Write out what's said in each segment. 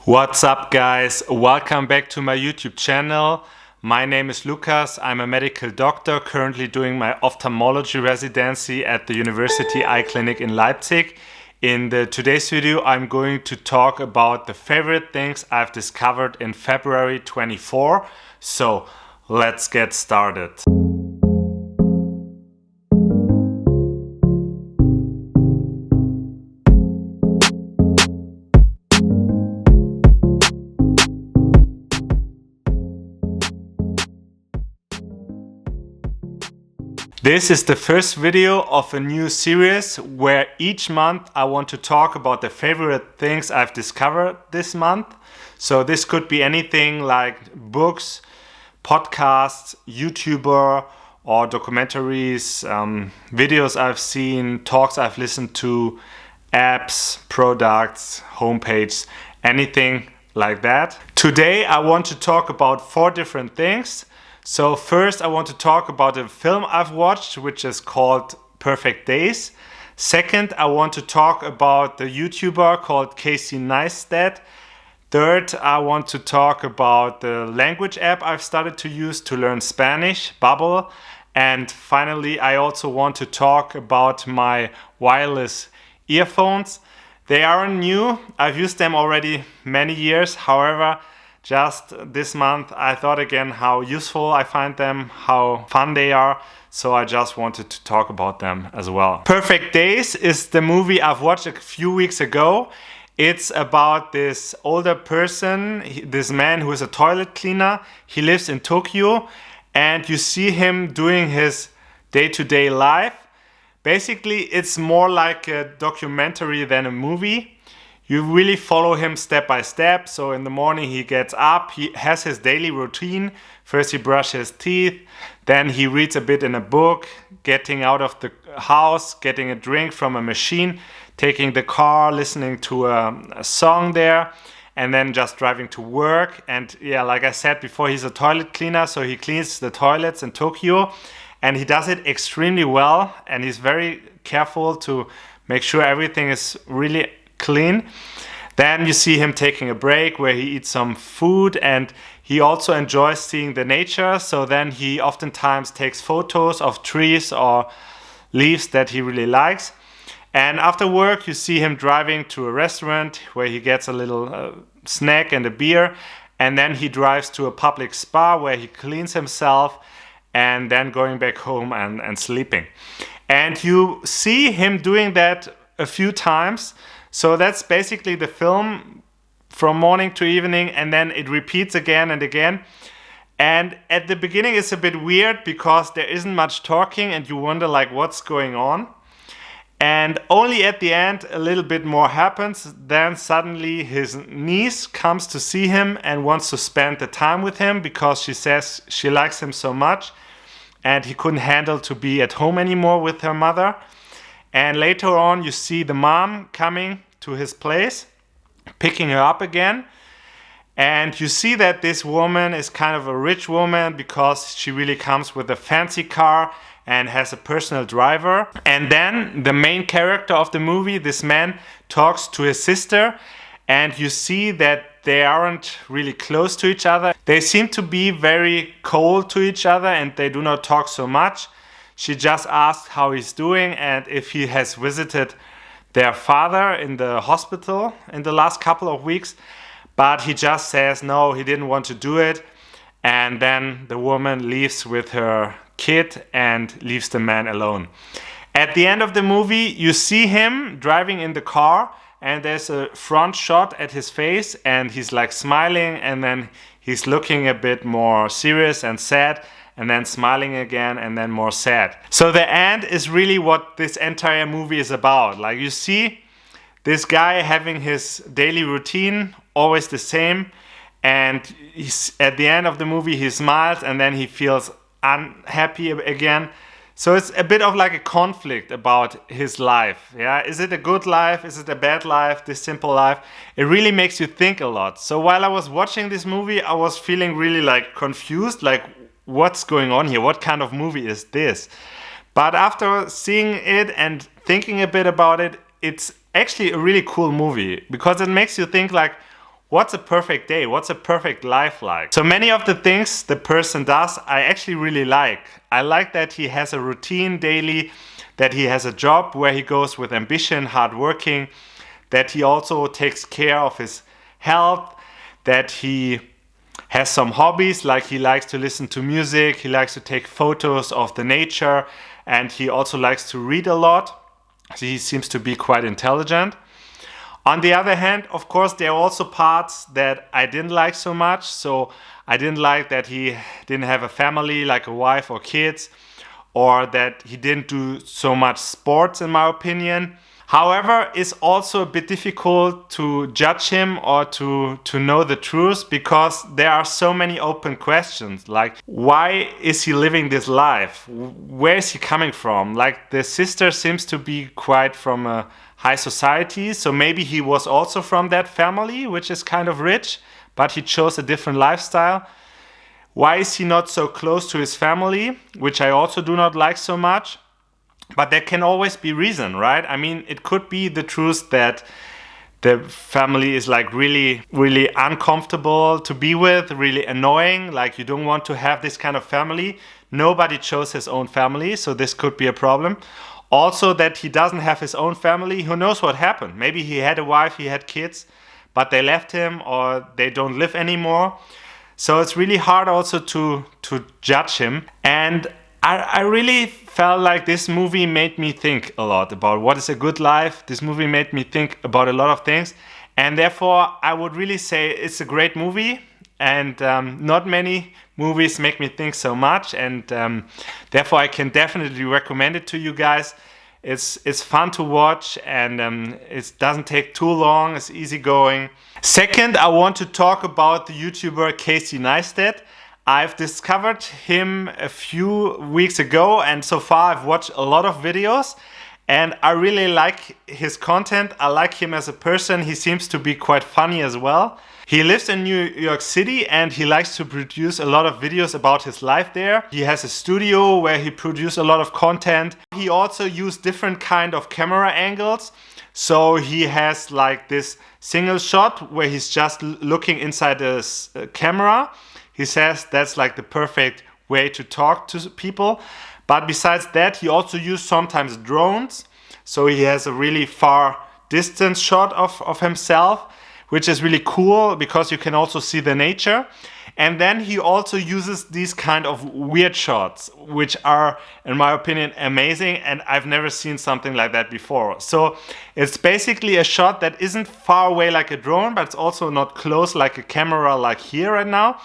What's up, guys? Welcome back to my YouTube channel. My name is Lucas. I'm a medical doctor currently doing my ophthalmology residency at the University Eye Clinic in Leipzig. In today's video, I'm going to talk about the favorite things I've discovered in February 24. So let's get started. This is the first video of a new series where each month I want to talk about the favorite things I've discovered this month. So this could be anything like books, podcasts, YouTuber or documentaries, videos I've seen, talks I've listened to, apps, products, homepages, anything like that. Today I want to talk about 4 different things. So first I want to talk about a film I've watched, which is called Perfect Days. Second, I want to talk about the YouTuber called Neistat. Third, I want to talk about the language app I've started to use to learn Spanish, Babbel. And finally, I also want to talk about my wireless earphones. They aren't new. I've used them already many years. However, just this month I thought again how useful I find them, how fun they are, so I just wanted to talk about them as well. Perfect Days is the movie I've watched a few weeks ago. It's about this older person, this man who is a toilet cleaner. He lives in Tokyo and you see him doing his day-to-day life. Basically, it's more like a documentary than a movie. You really follow him step by step. So in the morning he gets up, he has his daily routine. First he brushes his teeth, then he reads a bit in a book, getting out of the house, getting a drink from a machine, taking the car, listening to a song there, and then just driving to work. And yeah, like I said before, he's a toilet cleaner, so he cleans the toilets in Tokyo, and he does it extremely well, and he's very careful to make sure everything is really clean. Then you see him taking a break where he eats some food, and he also enjoys seeing the nature. So then he oftentimes takes photos of trees or leaves that he really likes. And after work you see him driving to a restaurant where he gets a little snack and a beer, and then he drives to a public spa where he cleans himself and then going back home and sleeping. And you see him doing that a few times. So that's basically the film from morning to evening, and then it repeats again and again. And at the beginning it's a bit weird because there isn't much talking and you wonder like what's going on. And only at the end a little bit more happens. Then suddenly his niece comes to see him and wants to spend the time with him because she says she likes him so much and he couldn't handle to be at home anymore with her mother. And later on you see the mom coming to his place, picking her up again. And you see that this woman is kind of a rich woman because she really comes with a fancy car and has a personal driver. And then the main character of the movie, this man, talks to his sister, and you see that they aren't really close to each other. They seem to be very cold to each other and they do not talk so much. She just asked how he's doing and if he has visited their father in the hospital in the last couple of weeks. But he just says no, he didn't want to do it. And then the woman leaves with her kid and leaves the man alone. At the end of the movie, you see him driving in the car and there's a front shot at his face and he's like smiling and then he's looking a bit more serious and sad, and then smiling again and then more sad. So the end is really what this entire movie is about. Like you see this guy having his daily routine, always the same, and at the end of the movie he smiles and then he feels unhappy again. So it's a bit of like a conflict about his life. Yeah, is it a good life? Is it a bad life? This simple life? It really makes you think a lot. So while I was watching this movie, I was feeling really like confused, like what's going on here? What kind of movie is this? But after seeing it and thinking a bit about it, it's actually a really cool movie because it makes you think like, what's a perfect day? What's a perfect life like? So many of the things the person does, I actually really like. I like that he has a routine daily, that he has a job where he goes with ambition, hard working, that he also takes care of his health, that he has some hobbies, like he likes to listen to music, he likes to take photos of the nature, and he also likes to read a lot. So he seems to be quite intelligent. On the other hand, of course, there are also parts that I didn't like so much. So I didn't like that he didn't have a family, like a wife or kids, or that he didn't do so much sports, in my opinion. However, it's also a bit difficult to judge him or to know the truth, because there are so many open questions. Like, why is he living this life? Where is he coming from? Like, the sister seems to be quite from a high society, so maybe he was also from that family, which is kind of rich, but he chose a different lifestyle. Why is he not so close to his family, which I also do not like so much? But there can always be reason, right? I mean, it could be the truth that the family is like really, really uncomfortable to be with, really annoying. Like, you don't want to have this kind of family. Nobody chose his own family, so this could be a problem. Also, that he doesn't have his own family. Who knows what happened? Maybe he had a wife, he had kids, but they left him, or they don't live anymore. So it's really hard also to judge him. And I really felt like this movie made me think a lot about what is a good life. This movie made me think about a lot of things. And therefore, I would really say it's a great movie. And not many movies make me think so much. And therefore, I can definitely recommend it to you guys. It's fun to watch, and it doesn't take too long. It's easygoing. Second, I want to talk about the YouTuber Casey Neistat. I've discovered him a few weeks ago, and so far I've watched a lot of videos, and I really like his content. I like him as a person. He seems to be quite funny as well. He lives in New York City, and he likes to produce a lot of videos about his life there. He has a studio where he produces a lot of content. He also uses different kind of camera angles. So he has like this single shot where he's just looking inside the camera. He says that's like the perfect way to talk to people. But besides that, he also uses sometimes drones. So he has a really far distance shot of himself, which is really cool because you can also see the nature. And then he also uses these kind of weird shots, which are, in my opinion, amazing. And I've never seen something like that before. So it's basically a shot that isn't far away like a drone, but it's also not close like a camera like here right now.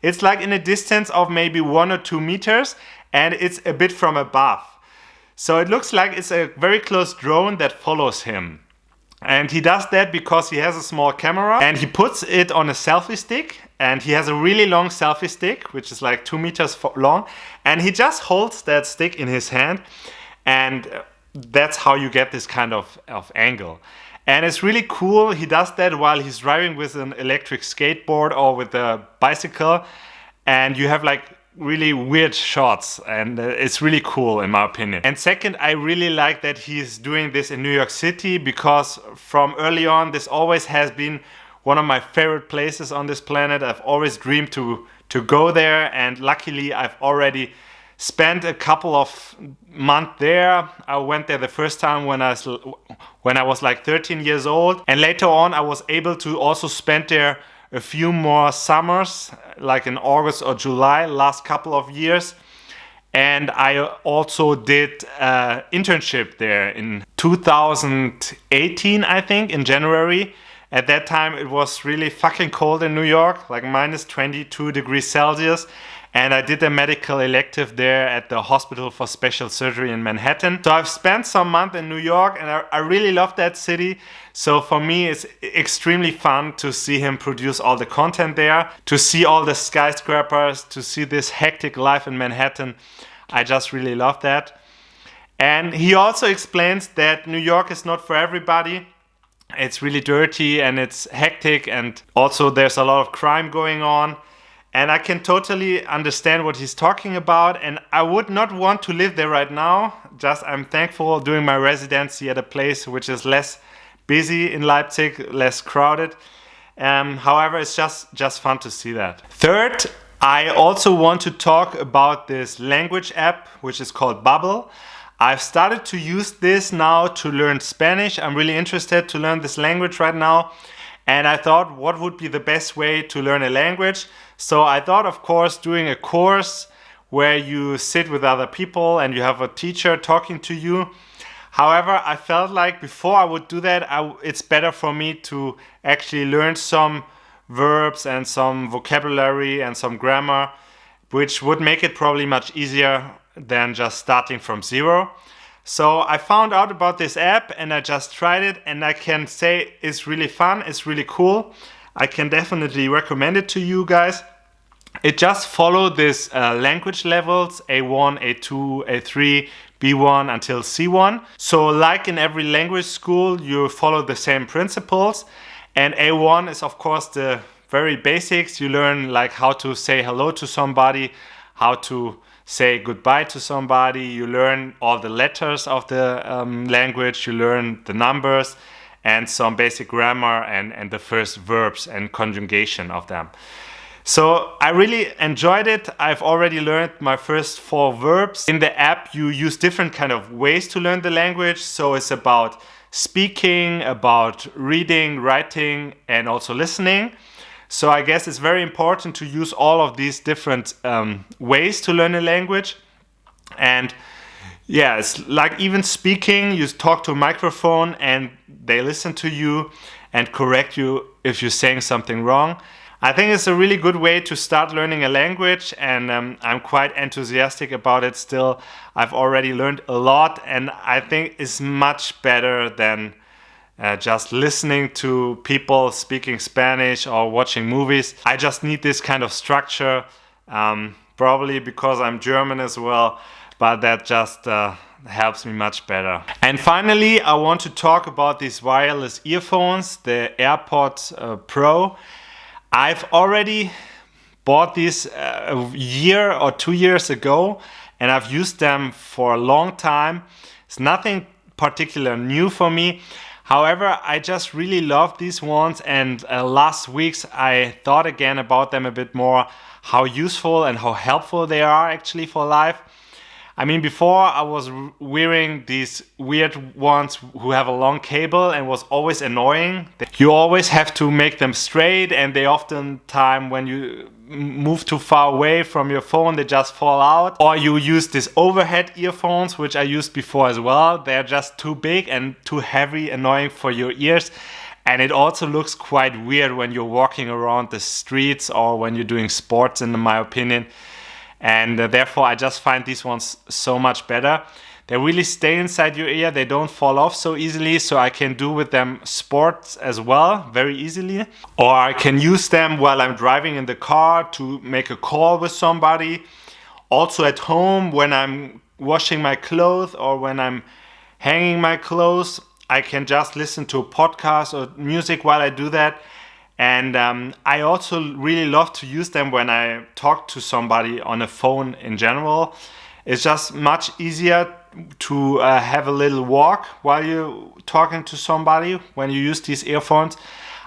It's like in a distance of maybe 1 or 2 meters, and it's a bit from above. So it looks like it's a very close drone that follows him. And he does that because he has a small camera, and he puts it on a selfie stick, and he has a really long selfie stick, which is like 2 meters long, and he just holds that stick in his hand, and that's how you get this kind of angle. And it's really cool. He does that while he's driving with an electric skateboard or with a bicycle. And you have like really weird shots. And it's really cool in my opinion. And second, I really like that he's doing this in New York City, because from early on, this always has been one of my favorite places on this planet. I've always dreamed to go there. And luckily, I've already spent a couple of months there. I went there the first time when I was like 13 years old. And later on, I was able to also spend there a few more summers, like in August or July, last couple of years. And I also did an internship there in 2018, I think, in January. At that time, it was really fucking cold in New York, like minus 22 degrees Celsius. And I did a medical elective there at the Hospital for Special Surgery in Manhattan. So I've spent some months in New York, and I really love that city. So for me, it's extremely fun to see him produce all the content there, to see all the skyscrapers, to see this hectic life in Manhattan. I just really love that. And he also explains that New York is not for everybody. It's really dirty and it's hectic, and also there's a lot of crime going on. And I can totally understand what he's talking about. And I would not want to live there right now. Just I'm thankful doing my residency at a place which is less busy in Leipzig, less crowded. However, it's just fun to see that. Third, I also want to talk about this language app, which is called Babbel. I've started to use this now to learn Spanish. I'm really interested to learn this language right now. And I thought, what would be the best way to learn a language? So I thought, of course, doing a course where you sit with other people and you have a teacher talking to you. However, I felt like before I would do that, it's better for me to actually learn some verbs and some vocabulary and some grammar, which would make it probably much easier than just starting from zero. So I found out about this app and I just tried it, and I can say it's really fun, it's really cool. I can definitely recommend it to you guys. It just followed this language levels, A1, A2, A3, B1 until C1. So like in every language school, you follow the same principles. And A1 is of course the very basics. You learn like how to say hello to somebody, how to say goodbye to somebody. You learn all the letters of the language. You learn the numbers and some basic grammar and the first verbs and conjugation of them. So I really enjoyed it. I've already learned my first 4 verbs. In the app, you use different kind of ways to learn the language. So it's about speaking, about reading, writing, and also listening. So I guess it's very important to use all of these different ways to learn a language. And yeah, it's like even speaking, you talk to a microphone and they listen to you and correct you if you're saying something wrong. I think it's a really good way to start learning a language, and I'm quite enthusiastic about it still. I've already learned a lot, and I think it's much better than just listening to people speaking Spanish or watching movies. I just need this kind of structure, probably because I'm German as well, but that just helps me much better. And finally, I want to talk about these wireless earphones, the Airpods Pro. I've already bought these a year or 2 years ago, and I've used them for a long time. It's nothing particular new for me. However, I just really love these ones, and last weeks I thought again about them a bit more, how useful and how helpful they are actually for life. I mean, before I was wearing these weird ones who have a long cable and was always annoying. You always have to make them straight, and they oftentimes, when you move too far away from your phone, they just fall out. Or you use these overhead earphones, which I used before as well. They're just too big and too heavy, annoying for your ears. And it also looks quite weird when you're walking around the streets or when you're doing sports, in my opinion. And therefore I just find these ones so much better. They really stay inside your ear, they don't fall off so easily, so I can do with them sports as well very easily. Or I can use them while I'm driving in the car to make a call with somebody. Also at home when I'm washing my clothes or when I'm hanging my clothes, I can just listen to a podcast or music while I do that. And I also really love to use them when I talk to somebody on a phone in general. It's just much easier to have a little walk while you're talking to somebody when you use these earphones.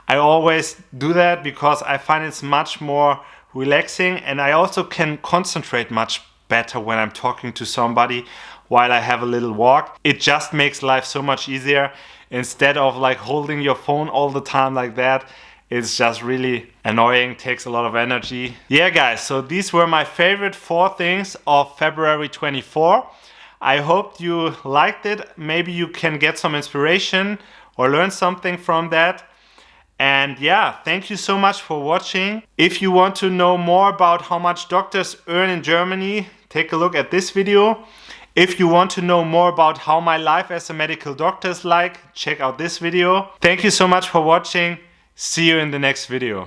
I always do that because I find it's much more relaxing, and I also can concentrate much better when I'm talking to somebody while I have a little walk. It just makes life so much easier instead of like holding your phone all the time like that. It's just really annoying, takes a lot of energy. Yeah guys, so these were my favorite 4 things of February 24. I hope you liked it. Maybe you can get some inspiration or learn something from that. And yeah, thank you so much for watching. If you want to know more about how much doctors earn in Germany, take a look at this video. If you want to know more about how my life as a medical doctor is like, check out this video. Thank you so much for watching. See you in the next video.